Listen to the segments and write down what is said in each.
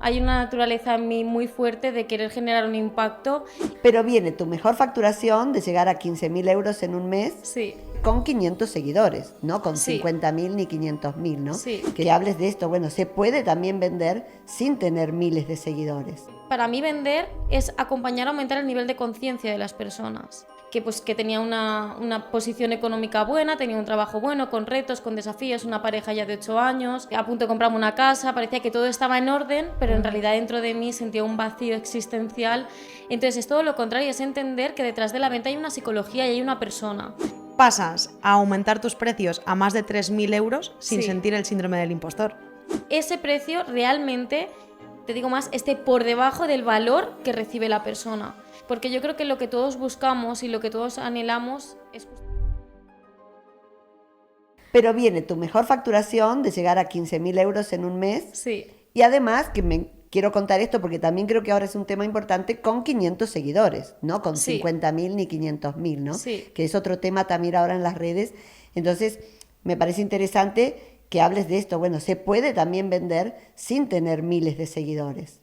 Hay una naturaleza en mí muy fuerte de querer generar un impacto. Pero viene tu mejor facturación de llegar a 15.000 euros en un mes Sí, con 500 seguidores, no con sí, 50.000 ni 500.000, ¿no? sí. Que hables de esto, bueno, se puede también vender sin tener miles de seguidores. Para mí vender es acompañar a aumentar el nivel de conciencia de las personas. Que tenía una posición económica buena, tenía un trabajo bueno, con retos, con desafíos, una pareja ya de 8 años, a punto de comprarme una casa, parecía que todo estaba en orden, pero en realidad dentro de mí sentía un vacío existencial. Entonces es todo lo contrario, es entender que detrás de la venta hay una psicología y hay una persona. Pasas a aumentar tus precios a más de 3.000 euros sin Sí. sentir el síndrome del impostor. Ese precio realmente, te digo más, esté por debajo del valor que recibe la persona. Porque yo creo que lo que todos buscamos y lo que todos anhelamos es... Pero viene tu mejor facturación de llegar a 15.000 euros en un mes. Sí, Y además, que me quiero contar esto porque también creo que ahora es un tema importante, con 500 seguidores, no con Sí. 50.000 ni 500.000, ¿no? Sí. Que es otro tema también ahora en las redes. Entonces, me parece interesante que hables de esto. Bueno, se puede también vender sin tener miles de seguidores.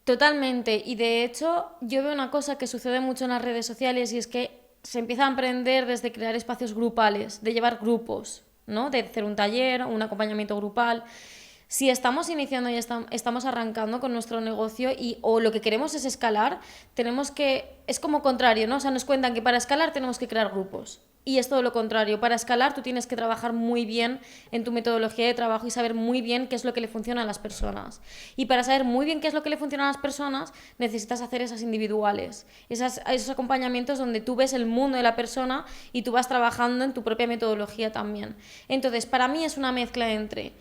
totalmente. Y de hecho, yo veo una cosa que sucede mucho en las redes sociales y es que se empieza a emprender desde crear espacios grupales, de llevar grupos, ¿no? De hacer un taller, un acompañamiento grupal. Si estamos iniciando y estamos arrancando con nuestro negocio o lo que queremos es escalar, es como contrario, ¿no? O sea, nos cuentan que para escalar tenemos que crear grupos. Y es todo lo contrario. Para escalar tú tienes que trabajar muy bien en tu metodología de trabajo y saber muy bien qué es lo que le funciona a las personas. Y para saber muy bien qué es lo que le funciona a las personas, necesitas hacer esas individuales, esos acompañamientos donde tú ves el mundo de la persona y tú vas trabajando en tu propia metodología también. Entonces, para mí es una mezcla entre...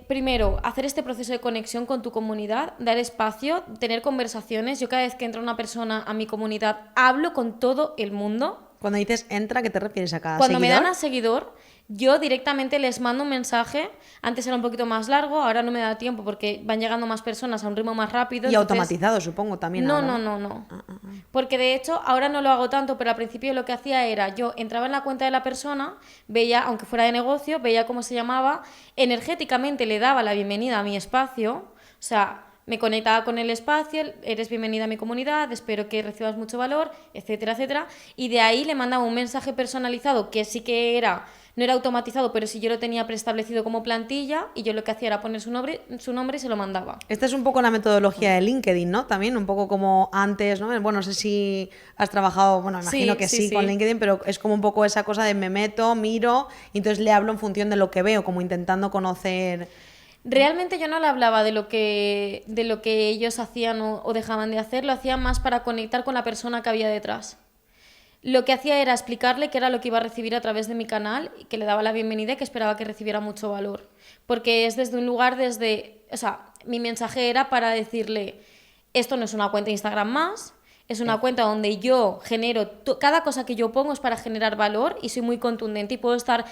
primero, hacer este proceso de conexión con tu comunidad, dar espacio, tener conversaciones. Yo cada vez que entra una persona a mi comunidad, hablo con todo el mundo. Cuando dices entra, ¿qué te refieres a cada Cuando seguidor? me dan a seguidor, yo directamente les mando un mensaje. Antes era un poquito más largo, ahora no me da tiempo porque van llegando más personas a un ritmo más rápido. Y entonces... automatizado, supongo, también. No, ahora, no. Porque de hecho ahora no lo hago tanto, pero al principio lo que hacía era, yo entraba en la cuenta de la persona, veía, aunque fuera de negocio, veía cómo se llamaba, energéticamente le daba la bienvenida a mi espacio, o sea, me conectaba con el espacio, eres bienvenida a mi comunidad, espero que recibas mucho valor, etcétera, etcétera, y de ahí le mandaba un mensaje personalizado que sí que no era automatizado, pero sí yo lo tenía preestablecido como plantilla y yo lo que hacía era poner su nombre y se lo mandaba. Esta es un poco la metodología de LinkedIn, ¿no? También un poco como antes, ¿no? Bueno, no sé si has trabajado, bueno, imagino Sí, que sí, sí, con sí. LinkedIn, pero es como un poco esa cosa de me meto, miro, y entonces le hablo en función de lo que veo, como intentando conocer... Realmente yo no le hablaba de lo que ellos hacían o dejaban de hacer, lo hacía más para conectar con la persona que había detrás. Lo que hacía era explicarle qué era lo que iba a recibir a través de mi canal y que le daba la bienvenida y que esperaba que recibiera mucho valor. Porque es desde un lugar o sea, mi mensaje era para decirle, esto no es una cuenta de Instagram más, es una cuenta donde yo genero, cada cosa que yo pongo es para generar valor y soy muy contundente y puedo estar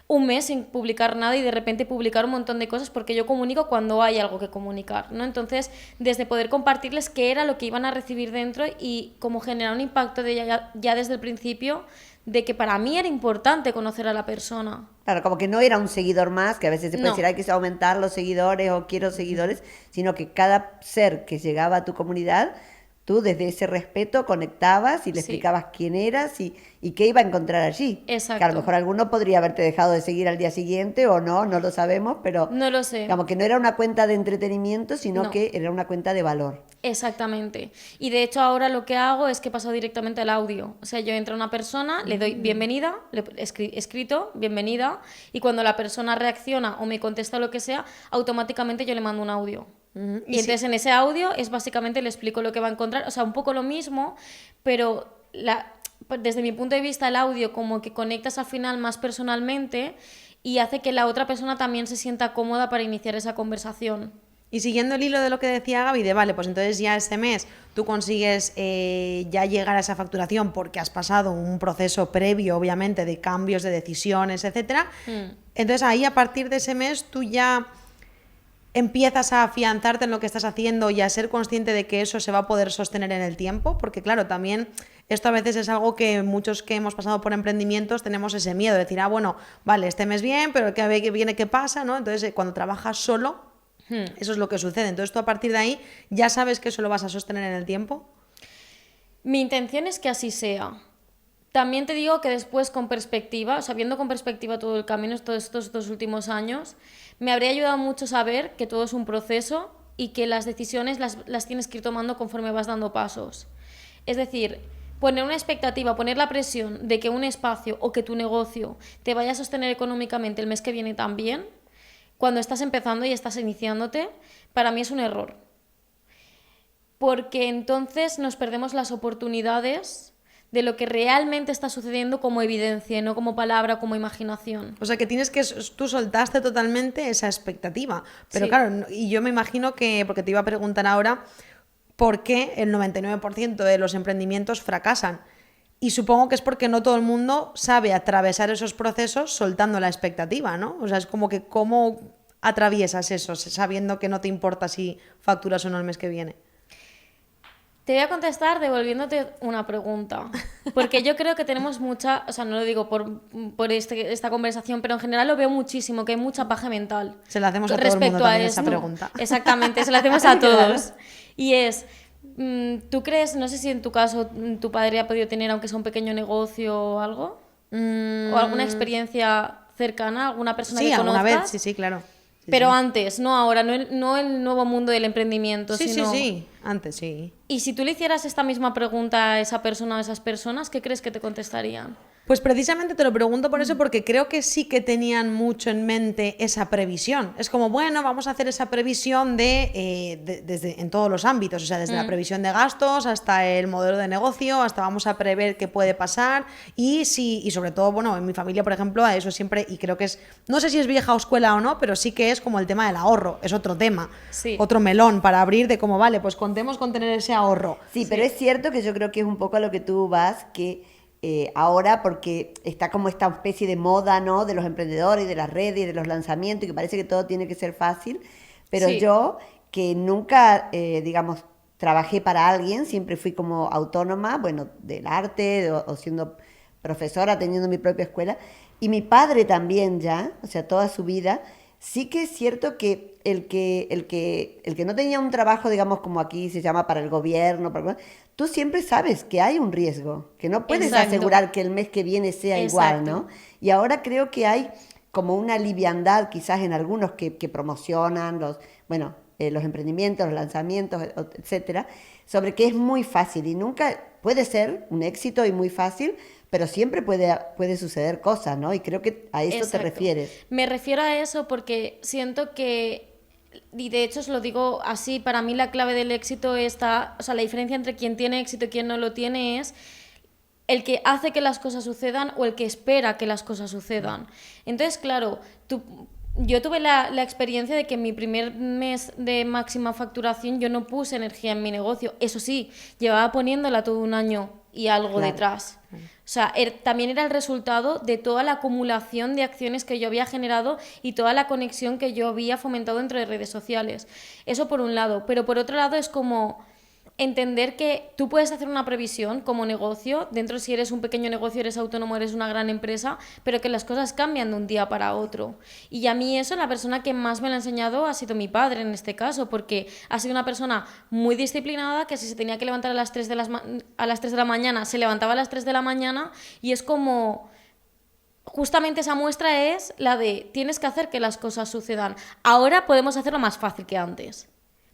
un mes sin publicar nada y de repente publicar un montón de cosas porque yo comunico cuando hay algo que comunicar, ¿no? Entonces, desde poder compartirles qué era lo que iban a recibir dentro y cómo generar un impacto de ya desde el principio de que para mí era importante conocer a la persona. Claro, como que no era un seguidor más, que a veces se puede No. decir hay que aumentar los seguidores o quiero seguidores, sino que cada ser que llegaba a tu comunidad, tú desde ese respeto conectabas y le Sí. explicabas quién eras y qué iba a encontrar allí. Exacto. Que a lo mejor alguno podría haberte dejado de seguir al día siguiente o no, no lo sabemos, pero No lo sé. como que no era una cuenta de entretenimiento, sino No. que era una cuenta de valor. Exactamente. Y de hecho ahora lo que hago es que paso directamente al audio. O sea, yo entro a una persona, le doy bienvenida, escrito, bienvenida, y cuando la persona reacciona o me contesta lo que sea, automáticamente yo le mando un audio. Y entonces en ese audio es básicamente le explico lo que va a encontrar, o sea, un poco lo mismo, pero desde mi punto de vista el audio como que conectas al final más personalmente y hace que la otra persona también se sienta cómoda para iniciar esa conversación. Y siguiendo el hilo de lo que decía Gaby, de vale, pues entonces ya este mes tú consigues ya llegar a esa facturación porque has pasado un proceso previo, obviamente, de cambios, de decisiones, etcétera. Entonces ahí a partir de ese mes tú ya empiezas a afianzarte en lo que estás haciendo y a ser consciente de que eso se va a poder sostener en el tiempo, porque claro, también esto a veces es algo que muchos que hemos pasado por emprendimientos tenemos ese miedo de decir, bueno, vale, este mes bien, pero el que viene, ¿qué pasa? ¿No? Entonces cuando trabajas solo, Eso es lo que sucede. Entonces tú a partir de ahí ya sabes que eso lo vas a sostener en el tiempo. Mi intención es que así sea. También te digo que después con perspectiva, o sea, viendo con perspectiva todo el camino, todos estos 2 últimos años, me habría ayudado mucho saber que todo es un proceso y que las decisiones las tienes que ir tomando conforme vas dando pasos. Es decir, poner una expectativa, poner la presión de que un espacio o que tu negocio te vaya a sostener económicamente el mes que viene también, cuando estás empezando y estás iniciándote, para mí es un error. Porque entonces nos perdemos las oportunidades de lo que realmente está sucediendo como evidencia, no como palabra, como imaginación. O sea que tú soltaste totalmente esa expectativa. Pero Sí. claro, y yo me imagino que, porque te iba a preguntar ahora, ¿por qué el 99% de los emprendimientos fracasan? Y supongo que es porque no todo el mundo sabe atravesar esos procesos soltando la expectativa, ¿no? O sea, es como que cómo atraviesas eso sabiendo que no te importa si facturas o no el mes que viene. Te voy a contestar devolviéndote una pregunta, porque yo creo que tenemos mucha, o sea, no lo digo por esta conversación, pero en general lo veo muchísimo, que hay mucha paja mental. Se la hacemos a todo el mundo también esa pregunta. Exactamente, se la hacemos a todos. Y es, ¿tú crees, no sé si en tu caso tu padre ha podido tener, aunque sea un pequeño negocio o algo? ¿O alguna experiencia cercana, alguna persona Sí, que alguna conozcas? vez, sí, claro. Sí, Pero sí. antes, no ahora, no el nuevo mundo del emprendimiento, Sí, sino... sí, antes sí. Y si tú le hicieras esta misma pregunta a esa persona o a esas personas, ¿qué crees que te contestarían? Pues precisamente te lo pregunto por eso, porque creo que sí que tenían mucho en mente esa previsión. Es como, bueno, vamos a hacer esa previsión desde, en todos los ámbitos, o sea, desde la previsión de gastos hasta el modelo de negocio, hasta vamos a prever qué puede pasar y sobre todo, bueno, en mi familia, por ejemplo, a eso siempre, y creo que es, no sé si es vieja escuela o no, pero sí que es como el tema del ahorro, es otro tema, Sí. otro melón para abrir de cómo, vale, pues contemos con tener ese ahorro. Sí, pero es cierto que yo creo que es un poco a lo que tú vas, que ahora, porque está como esta especie de moda, ¿no? De los emprendedores y de las redes y de los lanzamientos, y que parece que todo tiene que ser fácil, pero Sí. yo, que nunca, digamos, trabajé para alguien, siempre fui como autónoma, bueno, del arte o siendo profesora, teniendo mi propia escuela, y mi padre también ya, o sea, toda su vida, sí que es cierto que el que no tenía un trabajo, digamos, como aquí se llama para el gobierno, tú siempre sabes que hay un riesgo, que no puedes Exacto. asegurar que el mes que viene sea igual, Exacto. ¿no? Y ahora creo que hay como una liviandad quizás en algunos que promocionan los emprendimientos, los lanzamientos, etcétera, sobre que es muy fácil y nunca puede ser un éxito y muy fácil, pero siempre puede suceder cosas, ¿no? Y creo que a eso te Exacto. refieres. Me refiero a eso porque siento que, y de hecho os lo digo así, para mí la clave del éxito está, o sea, la diferencia entre quien tiene éxito y quien no lo tiene es el que hace que las cosas sucedan o el que espera que las cosas sucedan. Entonces, claro, yo tuve la experiencia de que en mi primer mes de máxima facturación yo no puse energía en mi negocio. Eso sí, llevaba poniéndola todo un año y algo Claro. detrás. O sea, también era el resultado de toda la acumulación de acciones que yo había generado y toda la conexión que yo había fomentado dentro de redes sociales. Eso por un lado. Pero por otro lado es como entender que tú puedes hacer una previsión como negocio, dentro si eres un pequeño negocio, eres autónomo, eres una gran empresa, pero que las cosas cambian de un día para otro. Y a mí eso, la persona que más me lo ha enseñado ha sido mi padre en este caso, porque ha sido una persona muy disciplinada, que si se tenía que levantar a las 3 de la mañana, se levantaba a las 3 de la mañana y es como... Justamente esa muestra es la de tienes que hacer que las cosas sucedan. Ahora podemos hacerlo más fácil que antes.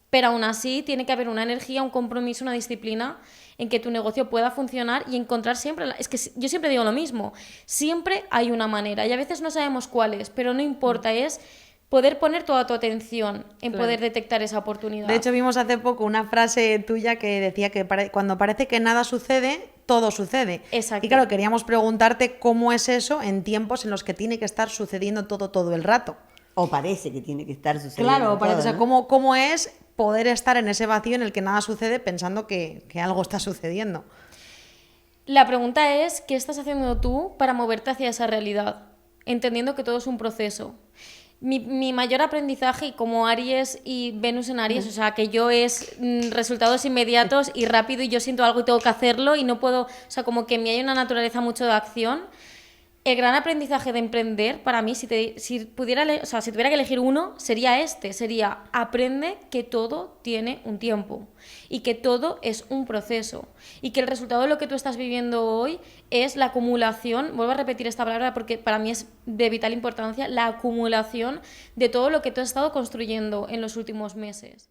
Pero aún así tiene que haber una energía, un compromiso, una disciplina en que tu negocio pueda funcionar y encontrar siempre... Es que yo siempre digo lo mismo, siempre hay una manera y a veces no sabemos cuál es, pero no importa, es poder poner toda tu atención en Claro. poder detectar esa oportunidad. De hecho, vimos hace poco una frase tuya que decía que cuando parece que nada sucede, todo sucede. Exacto. Y claro, queríamos preguntarte cómo es eso en tiempos en los que tiene que estar sucediendo todo el rato. O parece que tiene que estar sucediendo. Claro, parece, todo, o sea, ¿no? ¿cómo es poder estar en ese vacío en el que nada sucede pensando que algo está sucediendo? La pregunta es, ¿qué estás haciendo tú para moverte hacia esa realidad? Entendiendo que todo es un proceso. Mi mayor aprendizaje, y como Aries y Venus en Aries, o sea, que yo es resultados inmediatos y rápido y yo siento algo y tengo que hacerlo y no puedo, o sea, como que en mí hay una naturaleza mucho de acción. El gran aprendizaje de emprender, para mí, si tuviera que elegir uno, sería aprende que todo tiene un tiempo y que todo es un proceso y que el resultado de lo que tú estás viviendo hoy es la acumulación, vuelvo a repetir esta palabra porque para mí es de vital importancia, la acumulación de todo lo que tú has estado construyendo en los últimos meses.